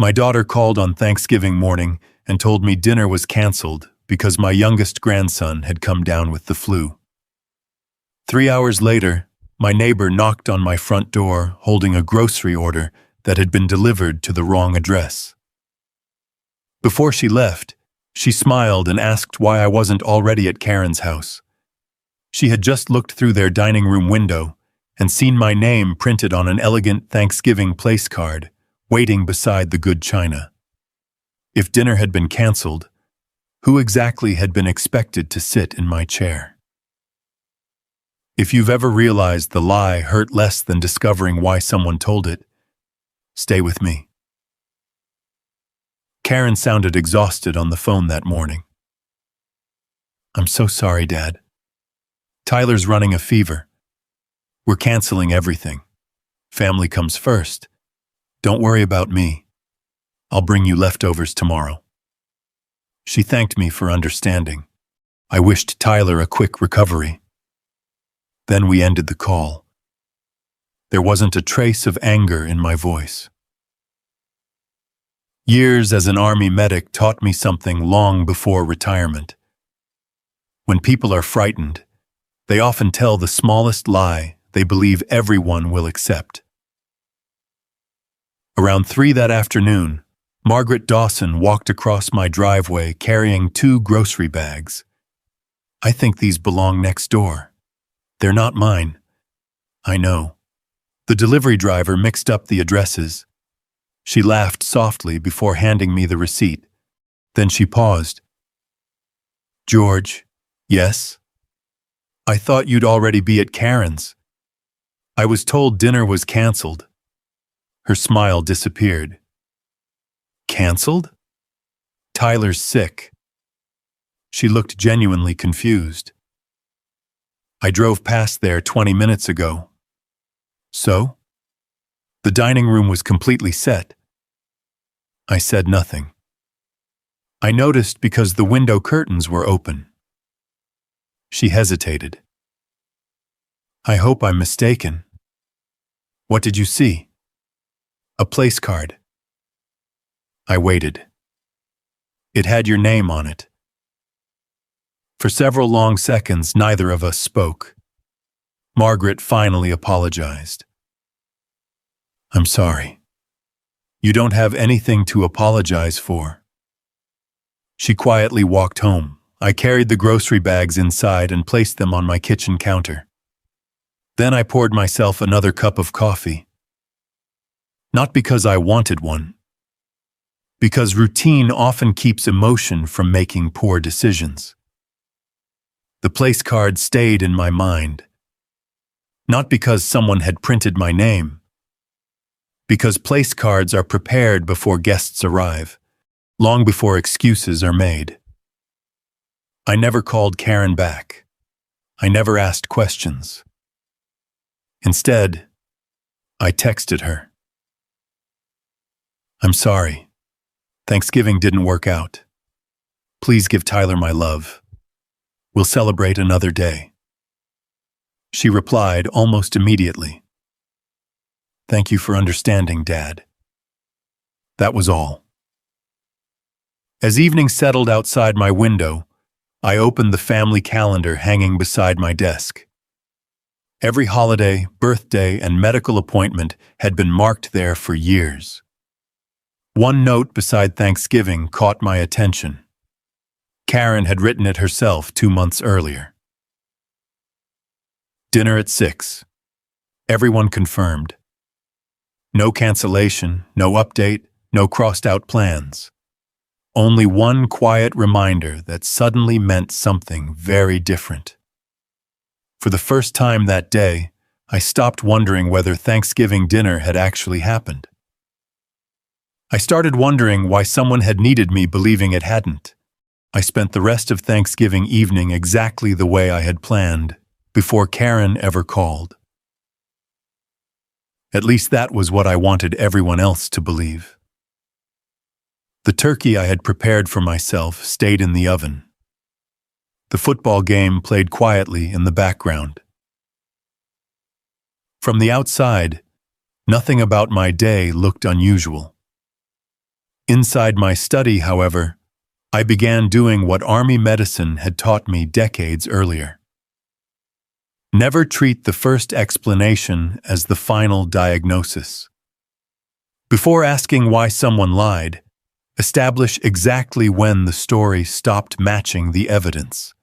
My daughter called on Thanksgiving morning and told me dinner was canceled because my youngest grandson had come down with the flu. 3 hours later, my neighbor knocked on my front door holding a grocery order that had been delivered to the wrong address. Before she left, she smiled and asked why I wasn't already at Karen's house. She had just looked through their dining room window and seen my name printed on an elegant Thanksgiving place card, waiting beside the good china. If dinner had been canceled, who exactly had been expected to sit in my chair? If you've ever realized the lie hurt less than discovering why someone told it, stay with me. Karen sounded exhausted on the phone that morning. "I'm so sorry, Dad. Tyler's running a fever. We're canceling everything. Family comes first. Don't worry about me. I'll bring you leftovers tomorrow." She thanked me for understanding. I wished Tyler a quick recovery. Then we ended the call. There wasn't a trace of anger in my voice. Years as an Army medic taught me something long before retirement. When people are frightened, they often tell the smallest lie they believe everyone will accept. Around 3 that afternoon, Margaret Dawson walked across my driveway carrying 2 grocery bags. "I think these belong next door. They're not mine." "I know." The delivery driver mixed up the addresses. She laughed softly before handing me the receipt. Then she paused. "George, yes? I thought you'd already be at Karen's. I was told dinner was canceled." Her smile disappeared. "Canceled? Tyler's sick." She looked genuinely confused. "I drove past there 20 minutes ago." "So?" "The dining room was completely set." I said nothing. "I noticed because the window curtains were open." She hesitated. "I hope I'm mistaken." "What did you see?" "A place card." I waited. It had your name on it. For several long seconds, neither of us spoke. Margaret finally apologized. "I'm sorry. You don't have anything to apologize for." She quietly walked home. I carried the grocery bags inside and placed them on my kitchen counter. Then I poured myself another cup of coffee. Not because I wanted one, because routine often keeps emotion from making poor decisions. The place card stayed in my mind, not because someone had printed my name, because place cards are prepared before guests arrive, long before excuses are made. I never called Karen back. I never asked questions. Instead, I texted her. "I'm sorry. Thanksgiving didn't work out. Please give Tyler my love. We'll celebrate another day." She replied almost immediately. "Thank you for understanding, Dad." That was all. As evening settled outside my window, I opened the family calendar hanging beside my desk. Every holiday, birthday, and medical appointment had been marked there for years. One note beside Thanksgiving caught my attention. Karen had written it herself 2 months earlier. "Dinner at 6. Everyone confirmed. No cancellation, no update, no crossed-out plans. Only one quiet reminder that suddenly meant something very different." For the first time that day, I stopped wondering whether Thanksgiving dinner had actually happened. I started wondering why someone had needed me believing it hadn't. I spent the rest of Thanksgiving evening exactly the way I had planned, before Karen ever called. At least that was what I wanted everyone else to believe. The turkey I had prepared for myself stayed in the oven. The football game played quietly in the background. From the outside, nothing about my day looked unusual. Inside my study, however, I began doing what Army medicine had taught me decades earlier. Never treat the first explanation as the final diagnosis. Before asking why someone lied, establish exactly when the story stopped matching the evidence.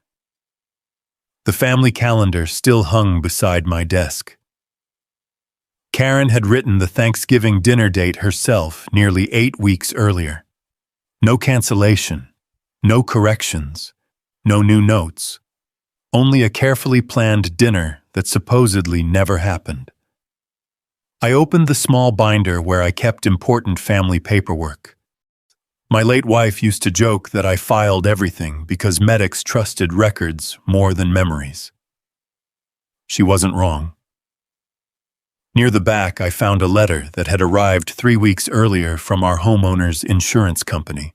The family calendar still hung beside my desk. Karen had written the Thanksgiving dinner date herself nearly 8 weeks earlier. No cancellation, no corrections, no new notes, only a carefully planned dinner that supposedly never happened. I opened the small binder where I kept important family paperwork. My late wife used to joke that I filed everything because medics trusted records more than memories. She wasn't wrong. Near the back, I found a letter that had arrived 3 weeks earlier from our homeowner's insurance company.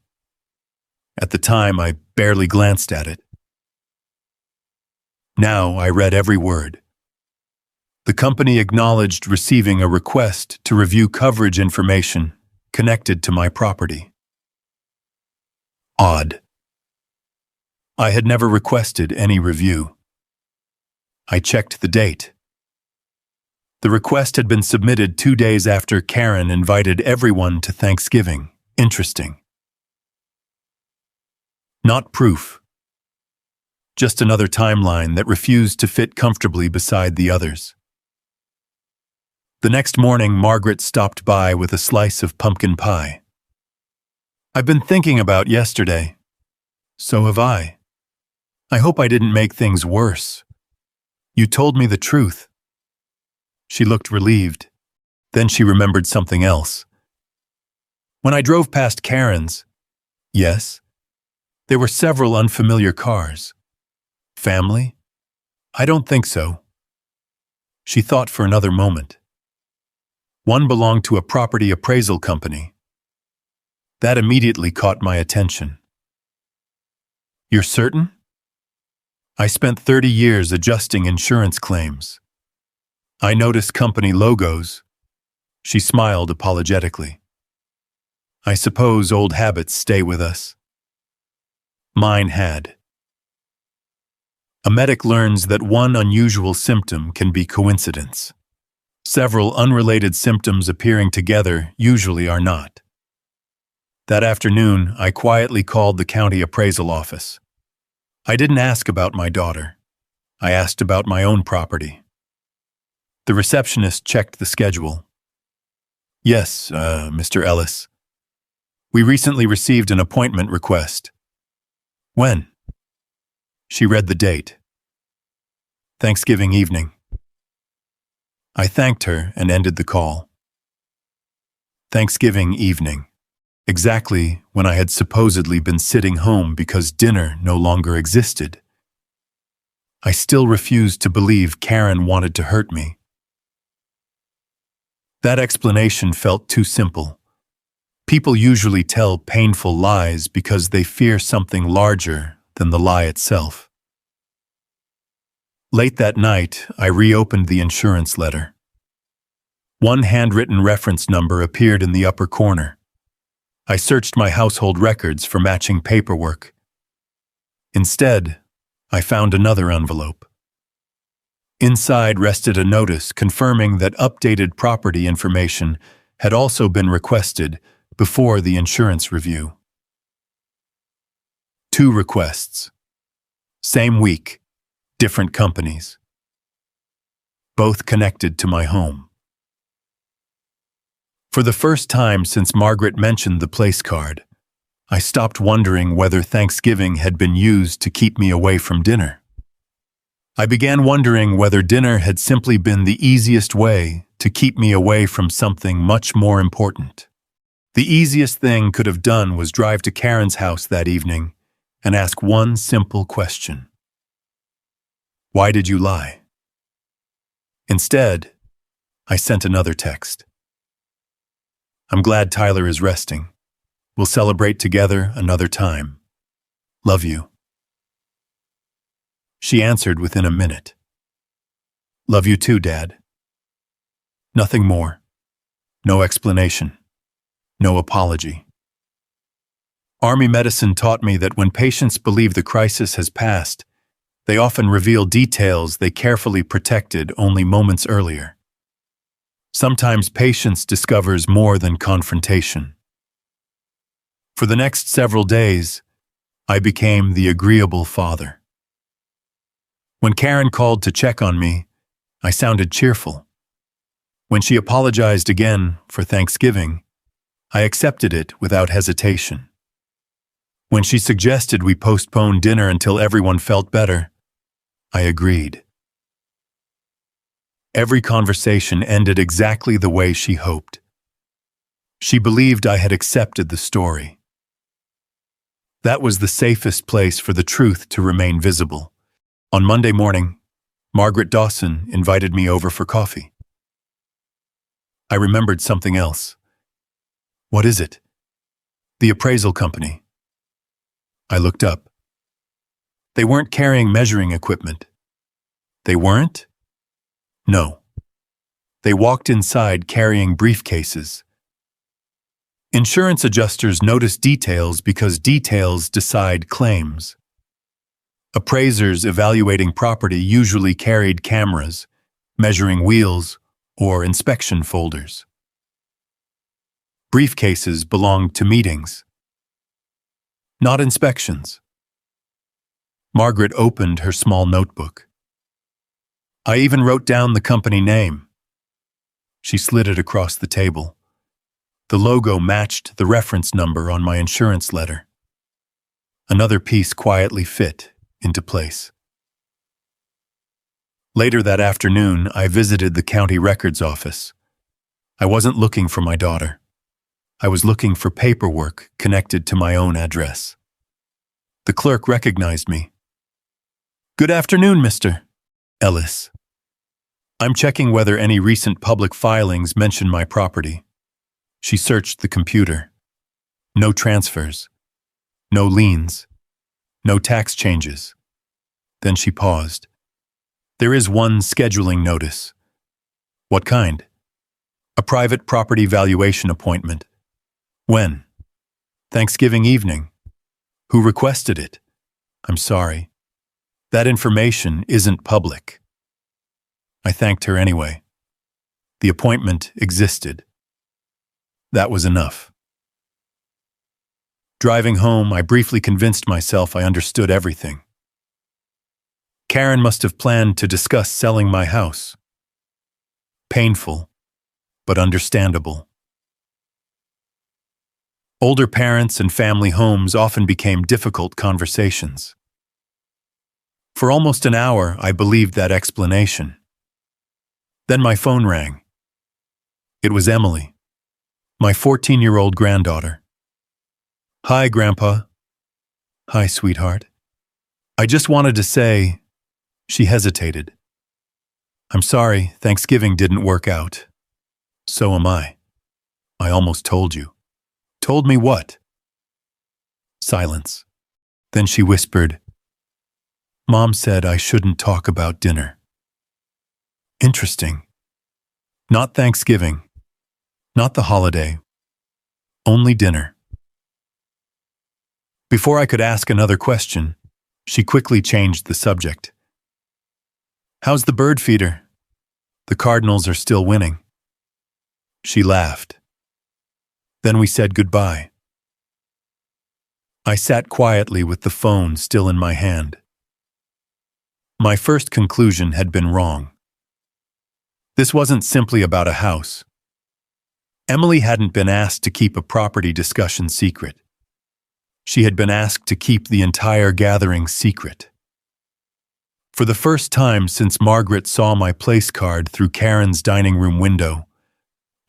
At the time, I barely glanced at it. Now I read every word. The company acknowledged receiving a request to review coverage information connected to my property. Odd. I had never requested any review. I checked the date. The request had been submitted 2 days after Karen invited everyone to Thanksgiving. Interesting. Not proof. Just another timeline that refused to fit comfortably beside the others. The next morning, Margaret stopped by with a slice of pumpkin pie. I've been thinking about yesterday. So have I. I hope I didn't make things worse. You told me the truth. She looked relieved. Then she remembered something else. When I drove past Karen's, yes, there were several unfamiliar cars. Family? I don't think so. She thought for another moment. One belonged to a property appraisal company. That immediately caught my attention. You're certain? I spent 30 years adjusting insurance claims. I noticed company logos. She smiled apologetically. I suppose old habits stay with us. Mine had. A medic learns that one unusual symptom can be coincidence. Several unrelated symptoms appearing together usually are not. That afternoon, I quietly called the county appraisal office. I didn't ask about my daughter. I asked about my own property. The receptionist checked the schedule. Yes, Mr. Ellis. We recently received an appointment request. When? She read the date. Thanksgiving evening. I thanked her and ended the call. Thanksgiving evening. Exactly when I had supposedly been sitting home because dinner no longer existed. I still refused to believe Karen wanted to hurt me. That explanation felt too simple. People usually tell painful lies because they fear something larger than the lie itself. Late that night, I reopened the insurance letter. One handwritten reference number appeared in the upper corner. I searched my household records for matching paperwork. Instead, I found another envelope. Inside rested a notice confirming that updated property information had also been requested before the insurance review. 2 requests. Same week, different companies. Both connected to my home. For the first time since Margaret mentioned the place card, I stopped wondering whether Thanksgiving had been used to keep me away from dinner. I began wondering whether dinner had simply been the easiest way to keep me away from something much more important. The easiest thing could have done was drive to Karen's house that evening and ask one simple question. Why did you lie? Instead, I sent another text. I'm glad Tyler is resting. We'll celebrate together another time. Love you. She answered within a minute. Love you too, Dad. Nothing more. No explanation. No apology. Army medicine taught me that when patients believe the crisis has passed, they often reveal details they carefully protected only moments earlier. Sometimes patience discovers more than confrontation. For the next several days, I became the agreeable father. When Karen called to check on me, I sounded cheerful. When she apologized again for Thanksgiving, I accepted it without hesitation. When she suggested we postpone dinner until everyone felt better, I agreed. Every conversation ended exactly the way she hoped. She believed I had accepted the story. That was the safest place for the truth to remain visible. On Monday morning, Margaret Dawson invited me over for coffee. I remembered something else. What is it? The appraisal company. I looked up. They weren't carrying measuring equipment. They weren't? No. They walked inside carrying briefcases. Insurance adjusters notice details because details decide claims. Appraisers evaluating property usually carried cameras, measuring wheels, or inspection folders. Briefcases belonged to meetings, not inspections. Margaret opened her small notebook. I even wrote down the company name. She slid it across the table. The logo matched the reference number on my insurance letter. Another piece quietly fit into place. Later that afternoon, I visited the county records office. I wasn't looking for my daughter. I was looking for paperwork connected to my own address. The clerk recognized me. "Good afternoon, Mr. Ellis. I'm checking whether any recent public filings mention my property." She searched the computer. No transfers. No liens. No tax changes. Then she paused. "There is one scheduling notice." "What kind?" "A private property valuation appointment." "When?" "Thanksgiving evening." "Who requested it?" "I'm sorry. That information isn't public." I thanked her anyway. The appointment existed. That was enough. Driving home, I briefly convinced myself I understood everything. Karen must have planned to discuss selling my house. Painful, but understandable. Older parents and family homes often became difficult conversations. For almost an hour, I believed that explanation. Then my phone rang. It was Emily, my 14-year-old granddaughter. "Hi, Grandpa." "Hi, sweetheart. I just wanted to say..." She hesitated. "I'm sorry, Thanksgiving didn't work out." "So am I. I almost told you." "Told me what?" Silence. Then she whispered, "Mom said I shouldn't talk about dinner." Interesting. Not Thanksgiving. Not the holiday. Only dinner. Before I could ask another question, she quickly changed the subject. "How's the bird feeder? The Cardinals are still winning." She laughed. Then we said goodbye. I sat quietly with the phone still in my hand. My first conclusion had been wrong. This wasn't simply about a house. Emily hadn't been asked to keep a property discussion secret. She had been asked to keep the entire gathering secret. For the first time since Margaret saw my place card through Karen's dining room window,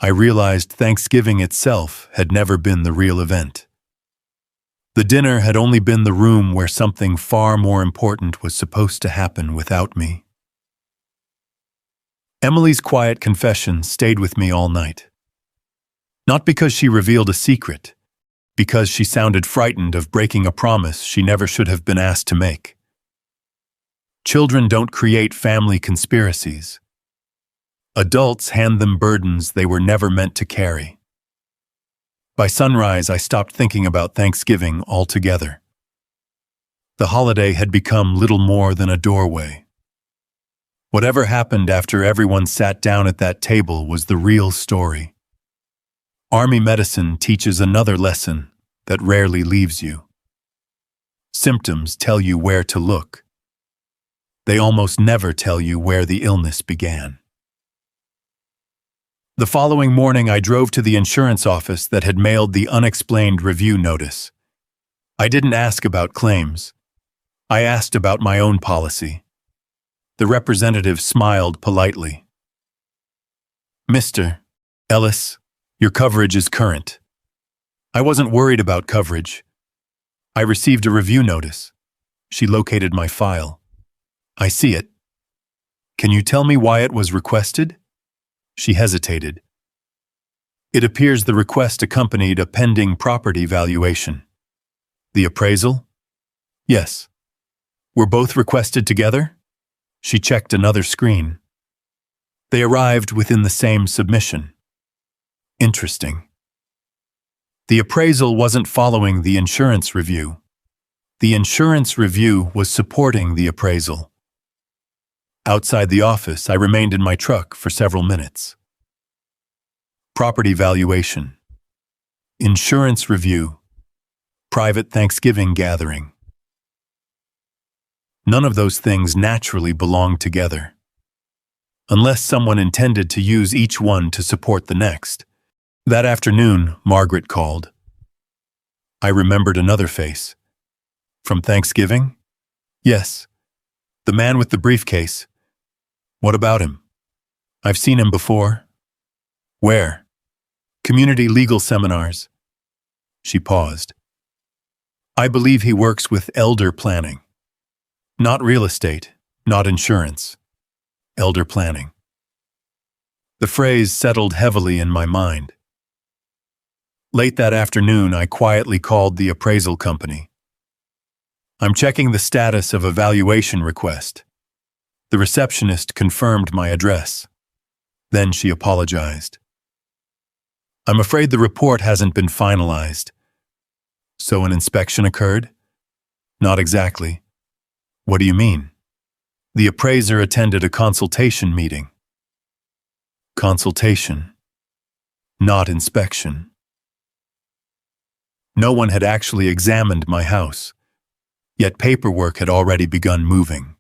I realized Thanksgiving itself had never been the real event. The dinner had only been the room where something far more important was supposed to happen without me. Emily's quiet confession stayed with me all night. Not because she revealed a secret, because she sounded frightened of breaking a promise she never should have been asked to make. Children don't create family conspiracies. Adults hand them burdens they were never meant to carry. By sunrise, I stopped thinking about Thanksgiving altogether. The holiday had become little more than a doorway. Whatever happened after everyone sat down at that table was the real story. Army medicine teaches another lesson that rarely leaves you. Symptoms tell you where to look. They almost never tell you where the illness began. The following morning, I drove to the insurance office that had mailed the unexplained review notice. I didn't ask about claims. I asked about my own policy. The representative smiled politely. "Mr. Ellis, your coverage is current." I wasn't worried about coverage. I received a review notice. She located my file. "I see it. Can you tell me why it was requested?" She hesitated. "It appears the request accompanied a pending property valuation." "The appraisal?" "Yes." "Were both requested together?" She checked another screen. "They arrived within the same submission." "Interesting." The appraisal wasn't following the insurance review. The insurance review was supporting the appraisal. Outside the office, I remained in my truck for several minutes. Property valuation. Insurance review. Private Thanksgiving gathering. None of those things naturally belong together, unless someone intended to use each one to support the next. That afternoon, Margaret called. I remembered another face. "From Thanksgiving?" "Yes. The man with the briefcase." "What about him?" "I've seen him before." "Where?" "Community legal seminars." She paused. "I believe he works with elder planning. Not real estate, not insurance. Elder planning." The phrase settled heavily in my mind. Late that afternoon, I quietly called the appraisal company. "I'm checking the status of a valuation request." The receptionist confirmed my address. Then she apologized. "I'm afraid the report hasn't been finalized." "So an inspection occurred?" "Not exactly." "What do you mean?" "The appraiser attended a consultation meeting." Consultation, not inspection. No one had actually examined my house, yet paperwork had already begun moving.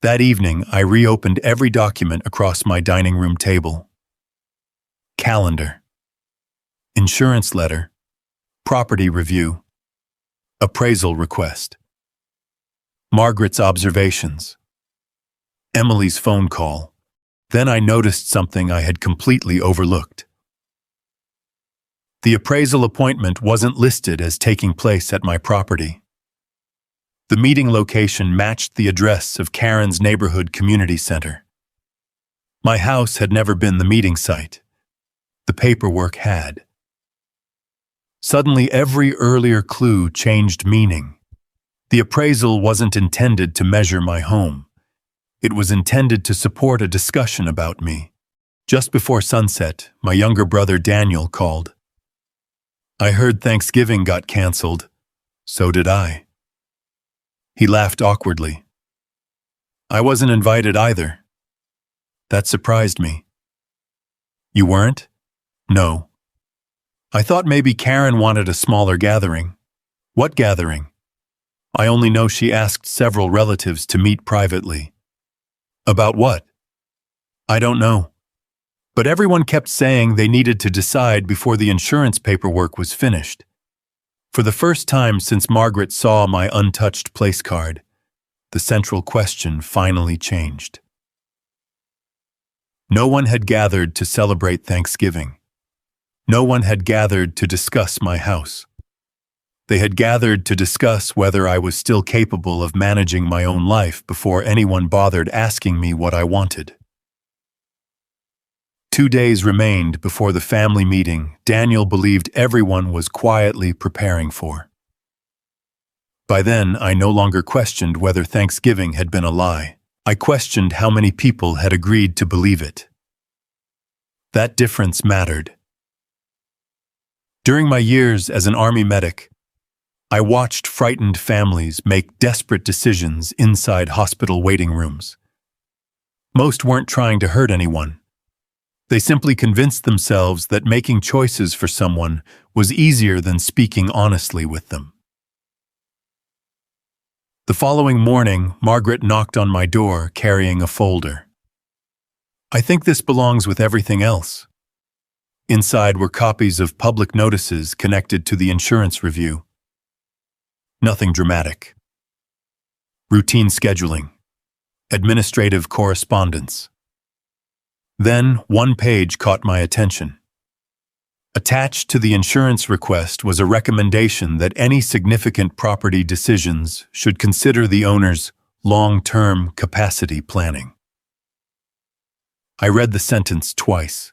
That evening, I reopened every document across my dining room table. Calendar, insurance letter, property review, appraisal request, Margaret's observations, Emily's phone call. Then I noticed something I had completely overlooked. The appraisal appointment wasn't listed as taking place at my property. The meeting location matched the address of Karen's neighborhood community center. My house had never been the meeting site. The paperwork had. Suddenly, every earlier clue changed meaning. The appraisal wasn't intended to measure my home. It was intended to support a discussion about me. Just before sunset, my younger brother Daniel called. "I heard Thanksgiving got canceled." "So did I." He laughed awkwardly. "I wasn't invited either." That surprised me. "You weren't?" "No. I thought maybe Karen wanted a smaller gathering." "What gathering?" "I only know she asked several relatives to meet privately." "About what?" "I don't know. But everyone kept saying they needed to decide before the insurance paperwork was finished. For the first time since Margaret saw my untouched place card, the central question finally changed. No one had gathered to celebrate Thanksgiving. No one had gathered to discuss my house. They had gathered to discuss whether I was still capable of managing my own life before anyone bothered asking me what I wanted. 2 days remained before the family meeting Daniel believed everyone was quietly preparing for. By then, I no longer questioned whether Thanksgiving had been a lie. I questioned how many people had agreed to believe it. That difference mattered. During my years as an Army medic, I watched frightened families make desperate decisions inside hospital waiting rooms. Most weren't trying to hurt anyone. They simply convinced themselves that making choices for someone was easier than speaking honestly with them. The following morning, Margaret knocked on my door carrying a folder. I think this belongs with everything else. Inside were copies of public notices connected to the insurance review. Nothing dramatic. Routine scheduling. Administrative correspondence. Then, one page caught my attention. Attached to the insurance request was a recommendation that any significant property decisions should consider the owner's long-term capacity planning. I read the sentence twice.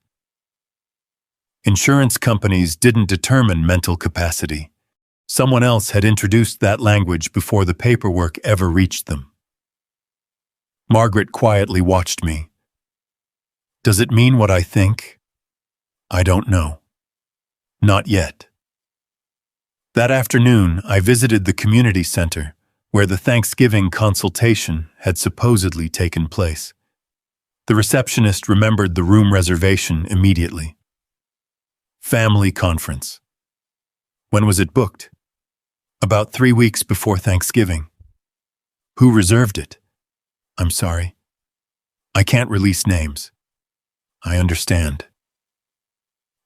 Insurance companies didn't determine mental capacity. Someone else had introduced that language before the paperwork ever reached them. Margaret quietly watched me. Does it mean what I think? I don't know. Not yet. That afternoon, I visited the community center, where the Thanksgiving consultation had supposedly taken place. The receptionist remembered the room reservation immediately. Family conference. When was it booked? About 3 weeks before Thanksgiving. Who reserved it? I'm sorry. I can't release names. I understand.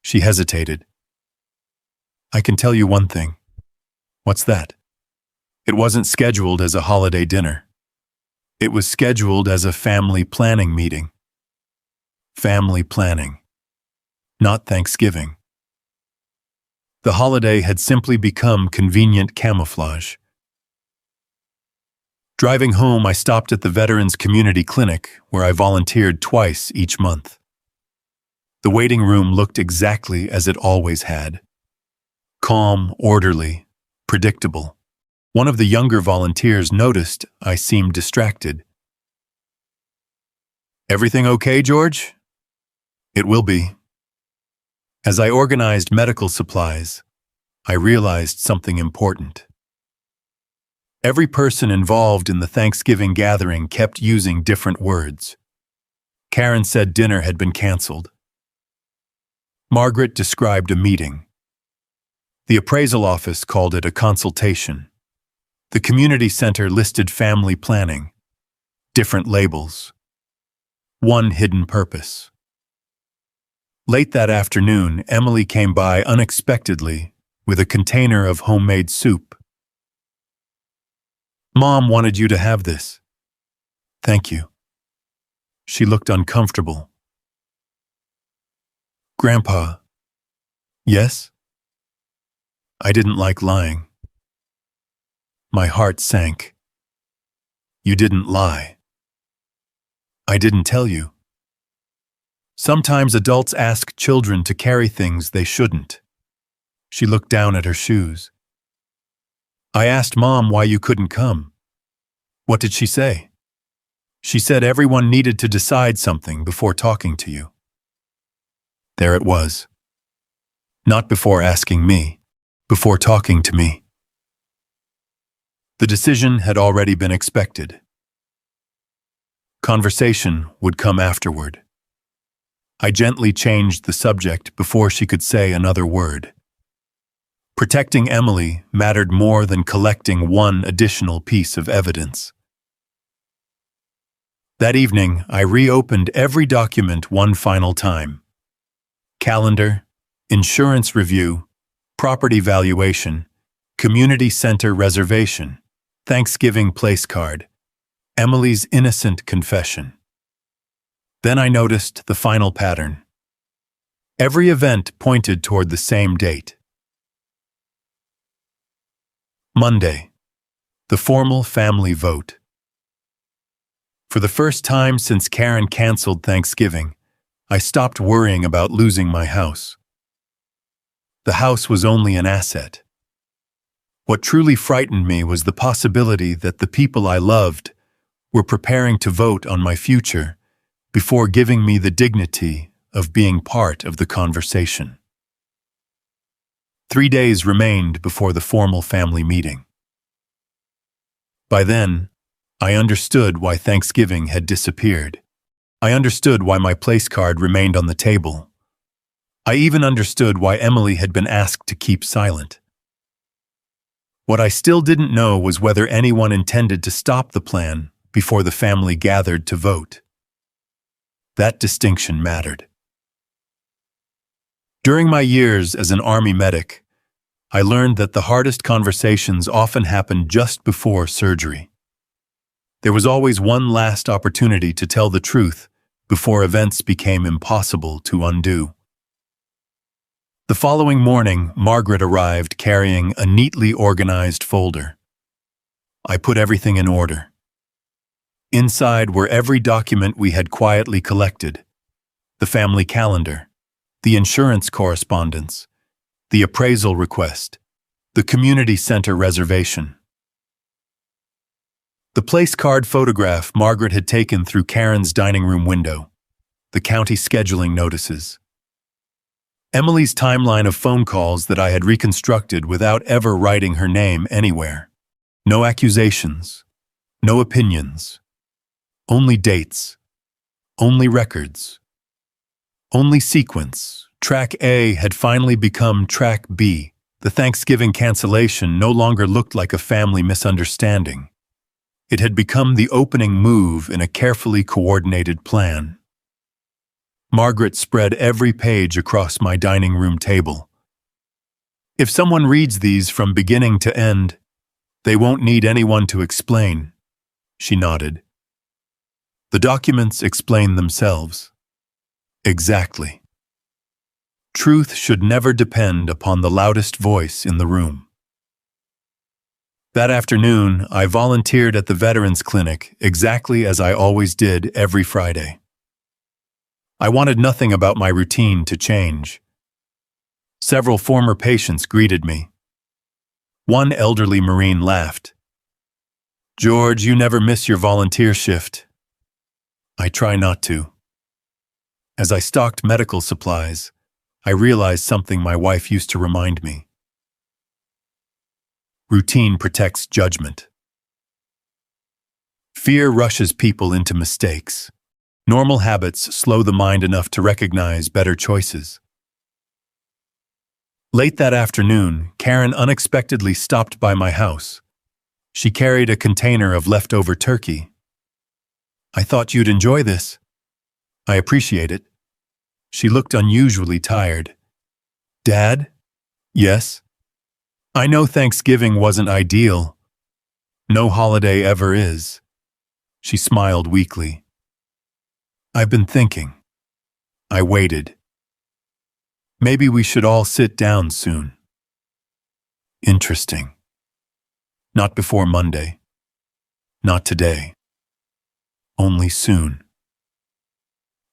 She hesitated. I can tell you one thing. What's that? It wasn't scheduled as a holiday dinner. It was scheduled as a family planning meeting. Family planning. Not Thanksgiving. The holiday had simply become convenient camouflage. Driving home, I stopped at the Veterans Community Clinic, where I volunteered twice each month. The waiting room looked exactly as it always had. Calm, orderly, predictable. One of the younger volunteers noticed I seemed distracted. Everything okay, George? It will be. As I organized medical supplies, I realized something important. Every person involved in the Thanksgiving gathering kept using different words. Karen said dinner had been canceled. Margaret described a meeting. The appraisal office called it a consultation. The community center listed family planning. Different labels. One hidden purpose. Late that afternoon, Emily came by unexpectedly with a container of homemade soup. Mom wanted you to have this. Thank you. She looked uncomfortable. Grandpa. Yes? I didn't like lying. My heart sank. You didn't lie. I didn't tell you. Sometimes adults ask children to carry things they shouldn't. She looked down at her shoes. I asked Mom why you couldn't come. What did she say? She said everyone needed to decide something before talking to you. There it was. Not before asking me, before talking to me. The decision had already been expected. Conversation would come afterward. I gently changed the subject before she could say another word. Protecting Emily mattered more than collecting one additional piece of evidence. That evening, I reopened every document one final time. Calendar, insurance review, property valuation, community center reservation, Thanksgiving place card, Emily's innocent confession. Then I noticed the final pattern. Every event pointed toward the same date. Monday, the formal family vote. For the first time since Karen canceled Thanksgiving, I stopped worrying about losing my house. The house was only an asset. What truly frightened me was the possibility that the people I loved were preparing to vote on my future before giving me the dignity of being part of the conversation. 3 days remained before the formal family meeting. By then, I understood why Thanksgiving had disappeared. I understood why my place card remained on the table. I even understood why Emily had been asked to keep silent. What I still didn't know was whether anyone intended to stop the plan before the family gathered to vote. That distinction mattered. During my years as an Army medic, I learned that the hardest conversations often happen just before surgery. There was always one last opportunity to tell the truth before events became impossible to undo. The following morning, Margaret arrived carrying a neatly organized folder. I put everything in order. Inside were every document we had quietly collected: the family calendar, the insurance correspondence, the appraisal request, the community center reservation. The place card photograph Margaret had taken through Karen's dining room window, the county scheduling notices, Emily's timeline of phone calls that I had reconstructed without ever writing her name anywhere. No accusations, no opinions, only dates, only records, only sequence. Track A had finally become Track B. The Thanksgiving cancellation no longer looked like a family misunderstanding. It had become the opening move in a carefully coordinated plan. Margaret spread every page across my dining room table. If someone reads these from beginning to end, they won't need anyone to explain, she nodded. The documents explain themselves. Exactly. Truth should never depend upon the loudest voice in the room. That afternoon, I volunteered at the Veterans Clinic exactly as I always did every Friday. I wanted nothing about my routine to change. Several former patients greeted me. One elderly Marine laughed. "George, you never miss your volunteer shift." I try not to. As I stocked medical supplies, I realized something my wife used to remind me. Routine protects judgment. Fear rushes people into mistakes. Normal habits slow the mind enough to recognize better choices. Late that afternoon, Karen unexpectedly stopped by my house. She carried a container of leftover turkey. "I thought you'd enjoy this." "I appreciate it." She looked unusually tired. "Dad?" "Yes?" "I know Thanksgiving wasn't ideal. No holiday ever is." She smiled weakly. "I've been thinking." I waited. "Maybe we should all sit down soon." Interesting. Not before Monday. Not today. Only soon.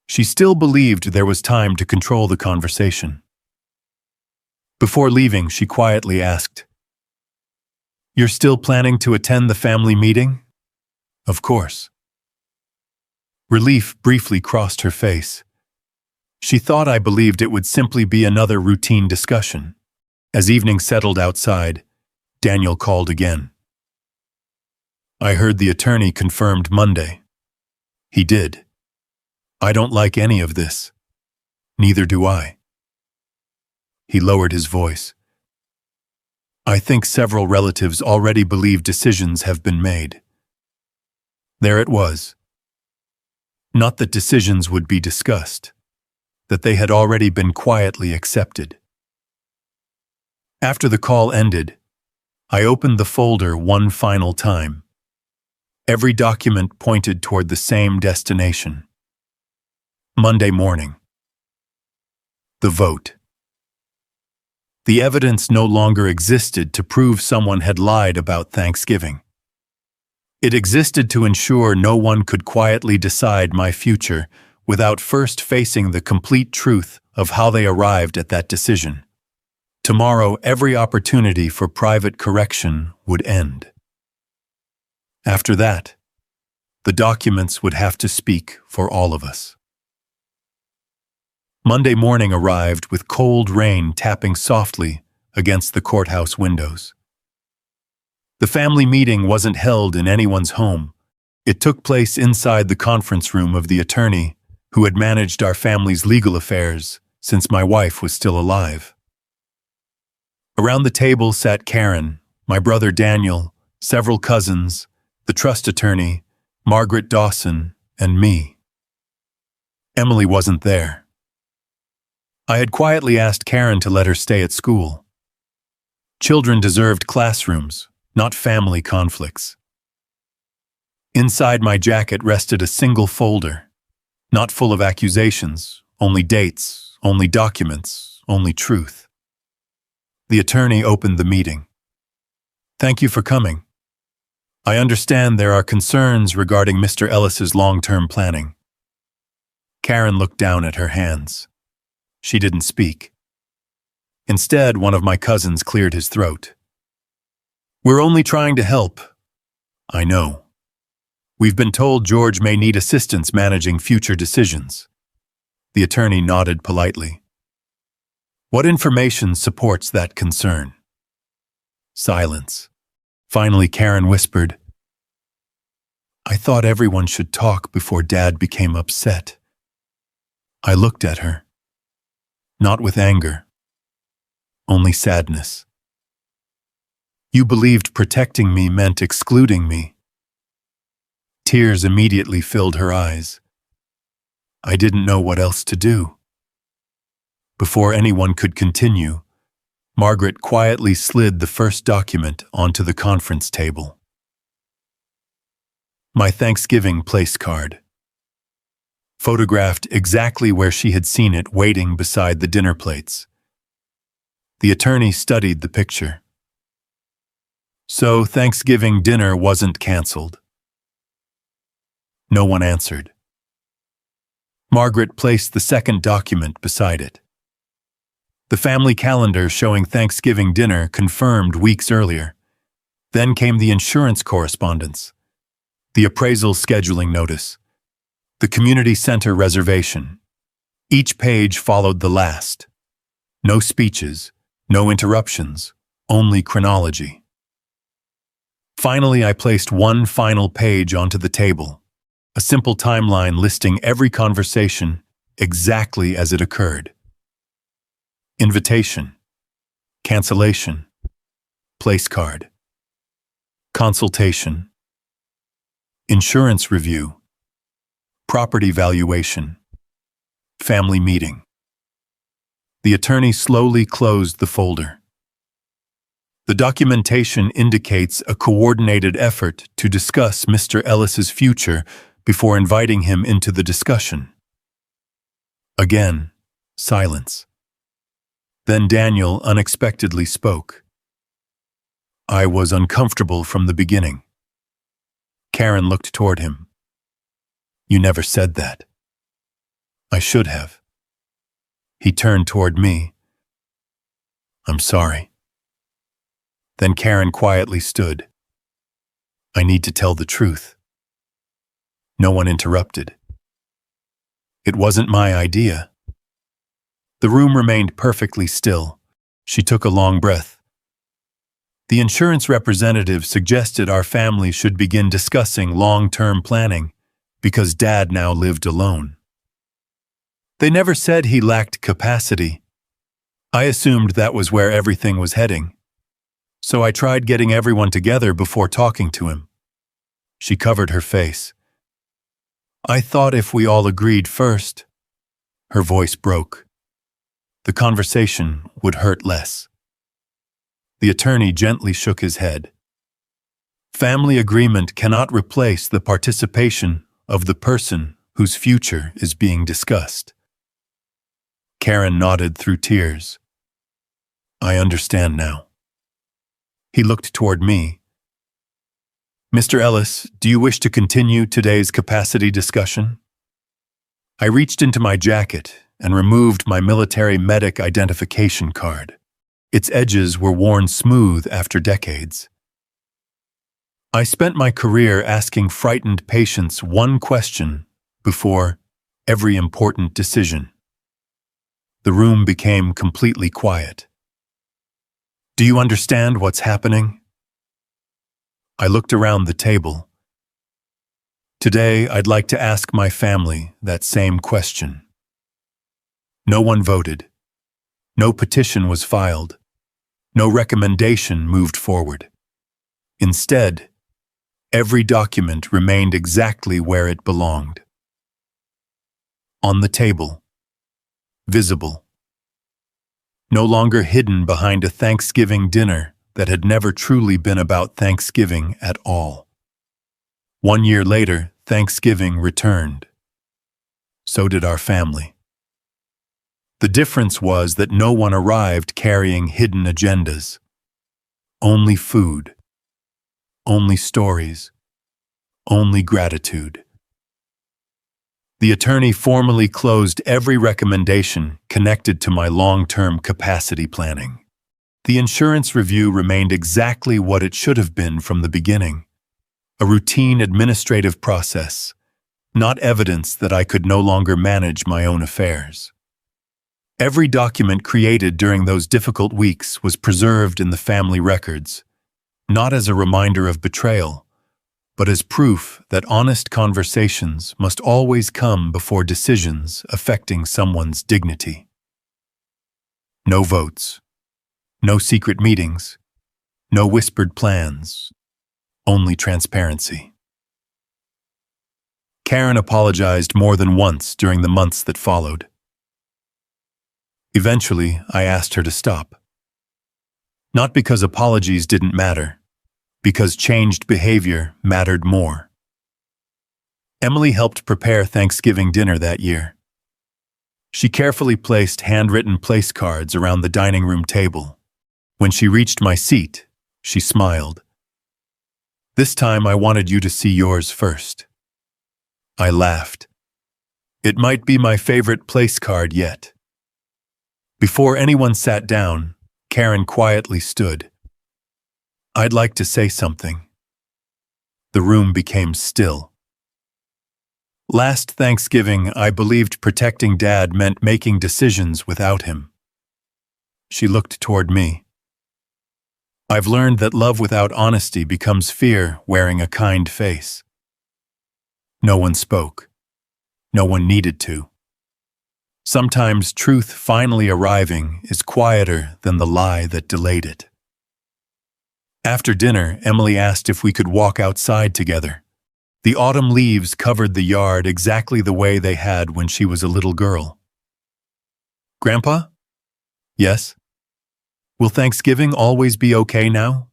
She still believed there was time to control the conversation. Before leaving, she quietly asked, "You're still planning to attend the family meeting?" "Of course." Relief briefly crossed her face. She thought I believed it would simply be another routine discussion. As evening settled outside, Daniel called again. "I heard the attorney confirmed Monday." "He did. I don't like any of this." "Neither do I." He lowered his voice. "I think several relatives already believe decisions have been made." There it was. Not that decisions would be discussed, that they had already been quietly accepted. After the call ended, I opened the folder one final time. Every document pointed toward the same destination. Monday morning. The vote. The evidence no longer existed to prove someone had lied about Thanksgiving. It existed to ensure no one could quietly decide my future without first facing the complete truth of how they arrived at that decision. Tomorrow, every opportunity for private correction would end. After that, the documents would have to speak for all of us. Monday morning arrived with cold rain tapping softly against the courthouse windows. The family meeting wasn't held in anyone's home. It took place inside the conference room of the attorney who had managed our family's legal affairs since my wife was still alive. Around the table sat Karen, my brother Daniel, several cousins, the trust attorney, Margaret Dawson, and me. Emily wasn't there. I had quietly asked Karen to let her stay at school. Children deserved classrooms, not family conflicts. Inside my jacket rested a single folder, not full of accusations, only dates, only documents, only truth. The attorney opened the meeting. "Thank you for coming. I understand there are concerns regarding Mr. Ellis's long-term planning." Karen looked down at her hands. She didn't speak. Instead, one of my cousins cleared his throat. "We're only trying to help." "I know. We've been told George may need assistance managing future decisions." The attorney nodded politely. "What information supports that concern?" Silence. Finally, Karen whispered, "I thought everyone should talk before Dad became upset." I looked at her. Not with anger, only sadness. "You believed protecting me meant excluding me." Tears immediately filled her eyes. I didn't know what else to do. Before anyone could continue, Margaret quietly slid the first document onto the conference table. My Thanksgiving place card. Photographed exactly where she had seen it waiting beside the dinner plates. The attorney studied the picture. "So Thanksgiving dinner wasn't canceled?" No one answered. Margaret placed the second document beside it. The family calendar showing Thanksgiving dinner confirmed weeks earlier. Then came the insurance correspondence, the appraisal scheduling notice, the community center reservation. Each page followed the last. No speeches, no interruptions, only chronology. Finally, I placed one final page onto the table, a simple timeline listing every conversation exactly as it occurred. Invitation, cancellation, place card, consultation, insurance review, property valuation, family meeting. The attorney slowly closed the folder. The documentation indicates a coordinated effort to discuss Mr. Ellis's future before inviting him into the discussion. Again, silence. Then Daniel unexpectedly spoke. "I was uncomfortable from the beginning." Karen looked toward him. "You never said that." "I should have." He turned toward me. "I'm sorry." Then Karen quietly stood. "I need to tell the truth." No one interrupted. "It wasn't my idea." The room remained perfectly still. She took a long breath. "The insurance representative suggested our family should begin discussing long-term planning because Dad now lived alone. They never said he lacked capacity. I assumed that was where everything was heading. So I tried getting everyone together before talking to him." She covered her face. "I thought if we all agreed first." Her voice broke. "The conversation would hurt less." The attorney gently shook his head. "Family agreement cannot replace the participation of the person whose future is being discussed." Karen nodded through tears. "I understand now." He looked toward me. "Mr. Ellis, do you wish to continue today's capacity discussion?" I reached into my jacket and removed my military medic identification card. Its edges were worn smooth after decades. I spent my career asking frightened patients one question before every important decision. The room became completely quiet. Do you understand what's happening? I looked around the table. Today, I'd like to ask my family that same question. No one voted. No petition was filed. No recommendation moved forward. Instead, every document remained exactly where it belonged. On the table. Visible. No longer hidden behind a Thanksgiving dinner that had never truly been about Thanksgiving at all. 1 year later, Thanksgiving returned. So did our family. The difference was that no one arrived carrying hidden agendas. Only food. Only stories. Only gratitude. The attorney formally closed every recommendation connected to my long-term capacity planning. The insurance review remained exactly what it should have been from the beginning. A routine administrative process, not evidence that I could no longer manage my own affairs. Every document created during those difficult weeks was preserved in the family records, not as a reminder of betrayal, but as proof that honest conversations must always come before decisions affecting someone's dignity. No votes, no secret meetings, no whispered plans, only transparency. Karen apologized more than once during the months that followed. Eventually, I asked her to stop. Not because apologies didn't matter, because changed behavior mattered more. Emily helped prepare Thanksgiving dinner that year. She carefully placed handwritten place cards around the dining room table. When she reached my seat, she smiled. "This time I wanted you to see yours first." I laughed. It might be my favorite place card yet. Before anyone sat down, Karen quietly stood. "I'd like to say something." The room became still. Last Thanksgiving, I believed protecting Dad meant making decisions without him. She looked toward me. "I've learned that love without honesty becomes fear wearing a kind face." No one spoke. No one needed to. Sometimes truth finally arriving is quieter than the lie that delayed it. After dinner, Emily asked if we could walk outside together. The autumn leaves covered the yard exactly the way they had when she was a little girl. "Grandpa?" "Yes?" "Will Thanksgiving always be okay now?"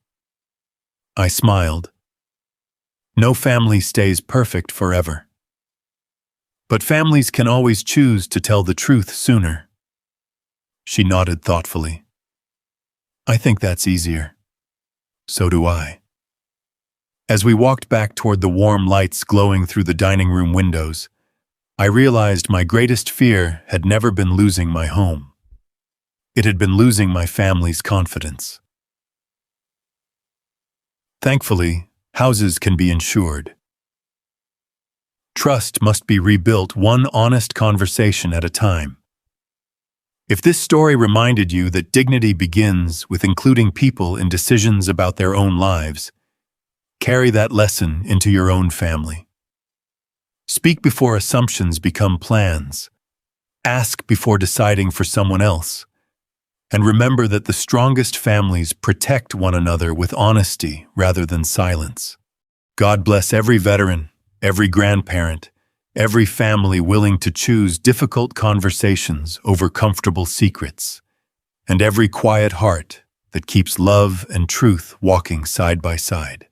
I smiled. No family stays perfect forever. But families can always choose to tell the truth sooner. She nodded thoughtfully. "I think that's easier." So do I. As we walked back toward the warm lights glowing through the dining room windows, I realized my greatest fear had never been losing my home. It had been losing my family's confidence. Thankfully, houses can be insured. Trust must be rebuilt one honest conversation at a time. If this story reminded you that dignity begins with including people in decisions about their own lives, carry that lesson into your own family. Speak before assumptions become plans. Ask before deciding for someone else. And remember that the strongest families protect one another with honesty rather than silence. God bless every veteran, every grandparent, every family willing to choose difficult conversations over comfortable secrets, and every quiet heart that keeps love and truth walking side by side.